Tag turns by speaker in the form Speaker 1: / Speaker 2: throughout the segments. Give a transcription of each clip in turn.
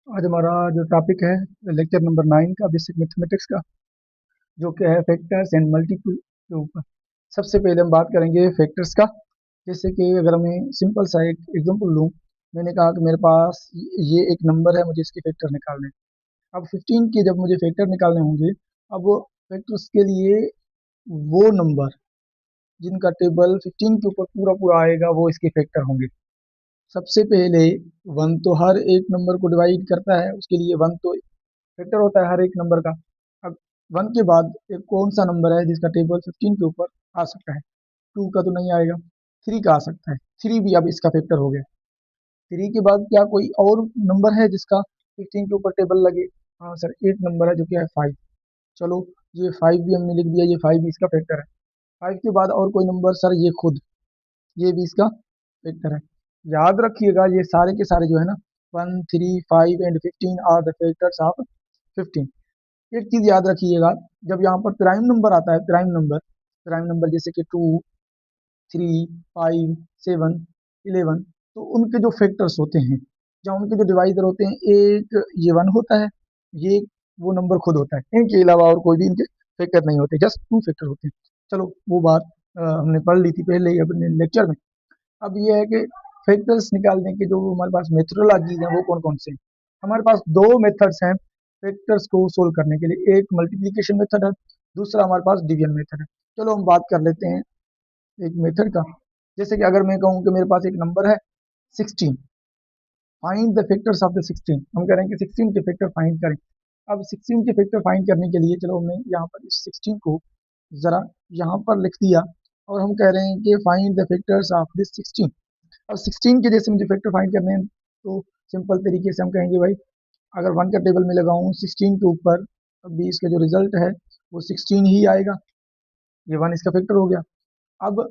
Speaker 1: आज हमारा जो टॉपिक है लेक्चर नंबर 9 का बेसिक मैथमेटिक्स का, जो कि है फैक्टर्स एंड मल्टीपल के ऊपर। सबसे पहले हम बात करेंगे फैक्टर्स का। जैसे कि अगर मैं सिंपल सा एक एग्जांपल लूँ, मैंने कहा कि मेरे पास ये एक नंबर है, मुझे इसके फैक्टर निकालने हैं। अब 15 के जब मुझे फैक्टर निकालने होंगे, अब वो फैक्टर्स के लिए वो नंबर जिनका टेबल 15 के ऊपर पूरा पूरा आएगा वो इसके फैक्टर होंगे। सबसे पहले वन तो हर एक नंबर को डिवाइड करता है, उसके लिए वन तो फैक्टर होता है हर एक नंबर का। अब वन के बाद एक कौन सा नंबर है जिसका टेबल 15 के ऊपर आ सकता है? टू का तो नहीं आएगा, थ्री का आ सकता है, थ्री भी अब इसका फैक्टर हो गया। थ्री के बाद क्या कोई और नंबर है जिसका 15 के ऊपर टेबल लगे? हाँ सर, एक नंबर है जो कि है फाइव। चलो, ये फाइव भी हमने लिख दिया, ये फाइव भी इसका फैक्टर है। फाइव के बाद और कोई नंबर? सर ये खुद, ये भी इसका फैक्टर है। याद रखिएगा ये सारे के सारे जो है ना, one three five and 15 are the factors of 15। एक चीज याद रखिएगा, जब यहाँ पर प्राइम नंबर आता है, प्राइम नंबर जैसे कि टू, थ्री, फाइव, सेवन, 11, तो उनके जो फैक्टर्स होते हैं, या उनके जो डिवाइजर होते हैं, एक ये वन होता है, ये वो नंबर खुद होता है, इनके अलावा और कोई भी इनके फैक्टर नहीं होते, जस्ट टू फैक्टर होते हैं। चलो वो बात हमने पढ़ ली थी पहले ही अपने लेक्चर में। अब ये है कि फैक्टर्स निकालने के जो हमारे पास मेथडोलॉजीज हैं वो कौन कौन से हैं। हमारे पास दो मेथड्स हैं फैक्टर्स को सोल्व करने के लिए, एक मल्टीप्लिकेशन मेथड है, दूसरा हमारे पास डिवीजन मेथड है। चलो हम बात कर लेते हैं एक मेथड का। जैसे कि अगर मैं कहूँ कि मेरे पास एक नंबर है 16, find the factors of the 16। हम कह रहे हैं कि 16 के फैक्टर फाइंड करें। अब 16 के फैक्टर फाइंड करने के लिए चलो हमने यहाँ पर इस 16 को जरा यहाँ पर लिख दिया, और हम कह रहे हैं कि find the factors of this 16। अब 16 के जैसे मुझे फैक्टर फाइंड करने हैं, तो सिंपल तरीके से हम कहेंगे भाई, अगर वन का टेबल में लगाऊं 16 के ऊपर, तब भी इसका जो रिजल्ट है वो 16 ही आएगा। ये वन इसका फैक्टर हो गया। अब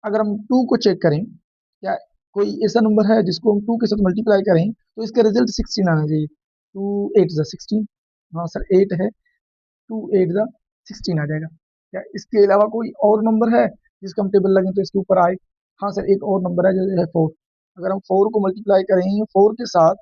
Speaker 1: अगर हम टू को चेक करें, क्या कोई ऐसा नंबर है जिसको हम टू के साथ मल्टीप्लाई करें तो इसका रिजल्ट 16 आना चाहिए? टू एट ज़ा 16, हाँ सर 8 है, टू एट ज़ा 16 आ जाएगा। क्या इसके अलावा कोई और नंबर है जिसका हम टेबल लगें तो इसके ऊपर आए? हाँ सर, एक और नंबर है जो है फोर। अगर हम फोर को मल्टीप्लाई करें फोर के साथ,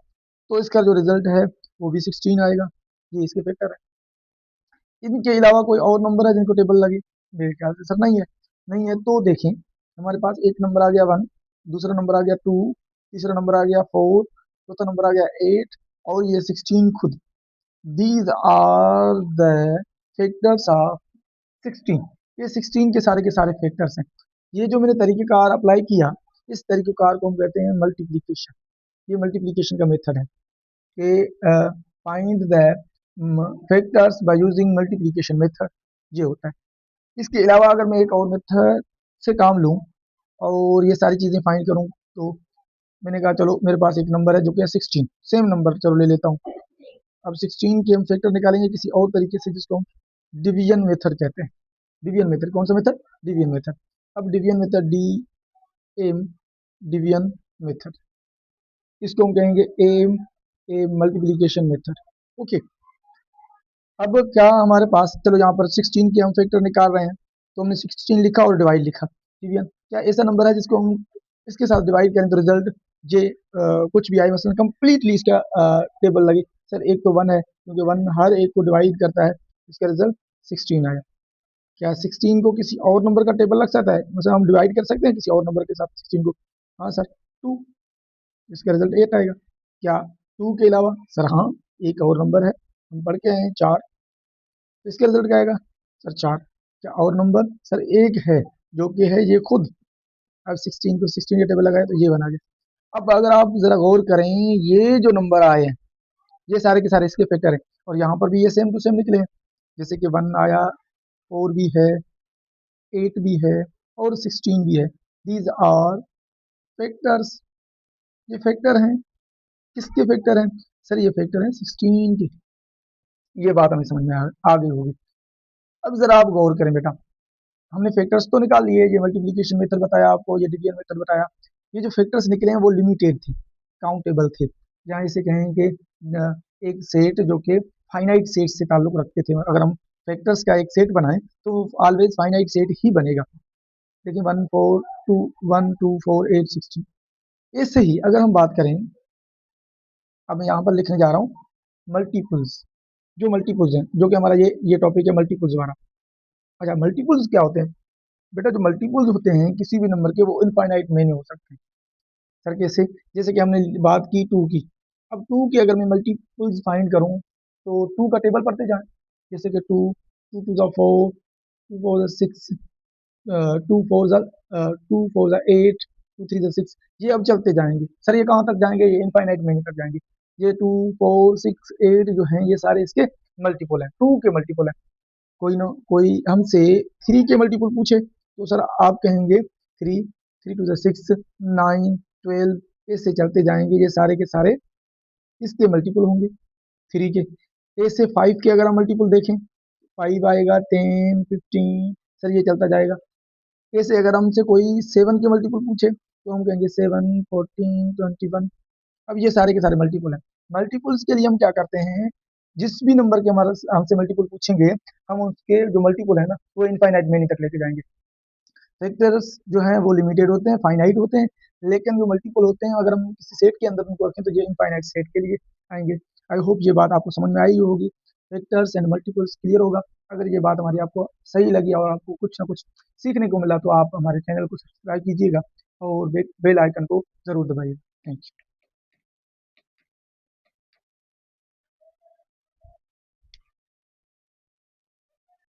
Speaker 1: तो इसका जो रिजल्ट है वो भी 16 आएगा। ये इसके फैक्टर है। इनके अलावा कोई और नंबर है जिनको टेबल लगे? मेरे ख्याल से सर नहीं है। नहीं है तो देखें, हमारे पास एक नंबर आ गया वन, दूसरा नंबर आ गया टू, तीसरा नंबर आ गया फोर, चौथा नंबर आ गया एट, और ये 16 खुद। These are the factors of 16। ये 16 के सारे फैक्टर्स हैं। ये जो मैंने तरीकेकार अप्लाई किया, इस तरीकेकार को हम कहते हैं मल्टीप्लिकेशन। ये मल्टीप्लिकेशन का मेथड है कि find the factors by using multiplication method, ये होता है। इसके अलावा अगर मैं एक और मेथड से काम लूँ और ये सारी चीज़ें फाइंड करूँ, तो मैंने कहा चलो मेरे पास एक नंबर है जो कि है 16, सेम नंबर चलो ले लेता हूँ। अब 16 के हम फैक्टर निकालेंगे किसी और तरीके से, जिसको हम डिवीजन मेथड कहते हैं। डिवीजन मेथड, कौन सा मेथड? Division method. अब division method, D M, division method, इसको हम कहेंगे M a multiplication method. Okay. अब क्या हमारे पास, चलो यहाँ पर 16 के हम फैक्टर निकाल रहे हैं, तो हमने 16 लिखा और डिवाइड लिखा, डिवीजन। क्या ऐसा नंबर है जिसको हम इसके साथ डिवाइड करें तो रिजल्ट जे कुछ भी आए, मतलब कंप्लीटली इसका टेबल लगे? सर एक तो वन है, क्योंकि वन हर एक को डिवाइड करता है, इसका रिजल्ट 16 आया। क्या 16 को किसी और नंबर का टेबल लग सकता है? मतलब हम डिवाइड कर सकते हैं किसी और नंबर के साथ 16 को? हाँ सर, टू, इसका रिजल्ट 8 आएगा। क्या टू के अलावा? सर हाँ, एक और नंबर है, हम पढ़ के आए हैं, चार, तो इसका रिजल्ट क्या आएगा? सर चार। क्या और नंबर? सर एक है, जो कि है ये खुद। अब 16 को 16 का टेबल लगाए तो ये बना गया। अब अगर आप जरा गौर करें, ये जो नंबर आए हैं ये सारे के सारे इसके फैक्टर हैं, और यहाँ पर भी ये सेम टू सेम निकले हैं। जैसे कि वन आया, फोर भी है, एट भी है, और 16 भी है। दीज आर फैक्टर्स, ये फैक्टर हैं। किसके फैक्टर हैं? सर ये फैक्टर हैं 16 के। ये बात हमें समझ में आ गई होगी। अब जरा आप गौर करें बेटा, हमने फैक्टर्स तो निकाल लिए, ये मल्टीप्लिकेशन मेथड बताया आपको, ये डिवीजन मेथड बताया। ये जो फैक्टर्स निकले हैं वो लिमिटेड थे, काउंटेबल थे, या इसे कहें कि एक सेट जो कि फाइनाइट सेट से ताल्लुक रखते थे। अगर हम फैक्टर्स का एक सेट बनाएं तो ऑलवेज फाइनाइट सेट ही बनेगा। देखिए one four two, one two four eight 16। ऐसे ही अगर हम बात करें, अब मैं यहाँ पर लिखने जा रहा हूँ मल्टीपल्स, जो मल्टीपल्स हैं, जो कि हमारा ये टॉपिक है मल्टीपल्स वाला। अच्छा, मल्टीपल्स क्या होते हैं? बेटा, जो मल्टीपल्स होते हैं किसी भी नंबर के, वो इनफाइनाइट में नहीं हो सकते। सर कैसे? जैसे कि हमने बात की 2 की। अब 2 की अगर मैं मल्टीपल्स फाइंड करूँ, तो 2 का टेबल पढ़ते जाएँ। जैसे कि 2, 2 टू ज़ा 4, 2 4 ज़ा 6, 2 4 ज़ा 2 4 ज़ा 8, 2 3 ज़ा 6। ये अब चलते जाएँगे। सर ये कहाँ तक जाएँगे? ये इनफाइनाइट में ही तक जाएँगे। ये 2 4 6 8 जो हैं, ये सारे इसके मल्टीपल हैं, 2 के मल्टीपल हैं। कोई हमसे 3 के मल्टीपल पूछे, तो सर आप कहेंगे 3, 3 टू ज़ा 6, 9, 12, ऐसे चलते जाएँगे। ये सारे के सारे इसके मल्टीपल होंगे 3 के। ऐसे 5 के अगर हम मल्टीपल देखें, 5 आएगा, 10, 15, सर ये चलता जाएगा। ऐसे अगर हमसे कोई 7 के मल्टीपल पूछे, तो हम कहेंगे 7, 14, 21। अब ये सारे के सारे मल्टीपल हैं। मल्टीपल्स के लिए हम क्या करते हैं, जिस भी नंबर के हमारा हमसे मल्टीपल पूछेंगे, हम उसके जो मल्टीपल है ना, वो इनफाइनाइट मेनी तक लेके जाएँगे। फैक्टर्स जो हैं वो लिमिटेड होते हैं, फाइनाइट होते हैं, लेकिन जो मल्टीपल होते हैं, अगर हम किसी सेट के अंदर उनको रखें, तो ये इनफाइनाइट सेट के लिए आएँगे। आई होप ये बात आपको समझ में आई होगी। फैक्टर्स एंड मल्टीपल्स क्लियर होगा। अगर ये बात हमारी आपको सही लगी और आपको कुछ ना कुछ सीखने को मिला, तो आप हमारे चैनल को सब्सक्राइब कीजिएगा और बेल आइकन को ज़रूर दबाइए। Thank you.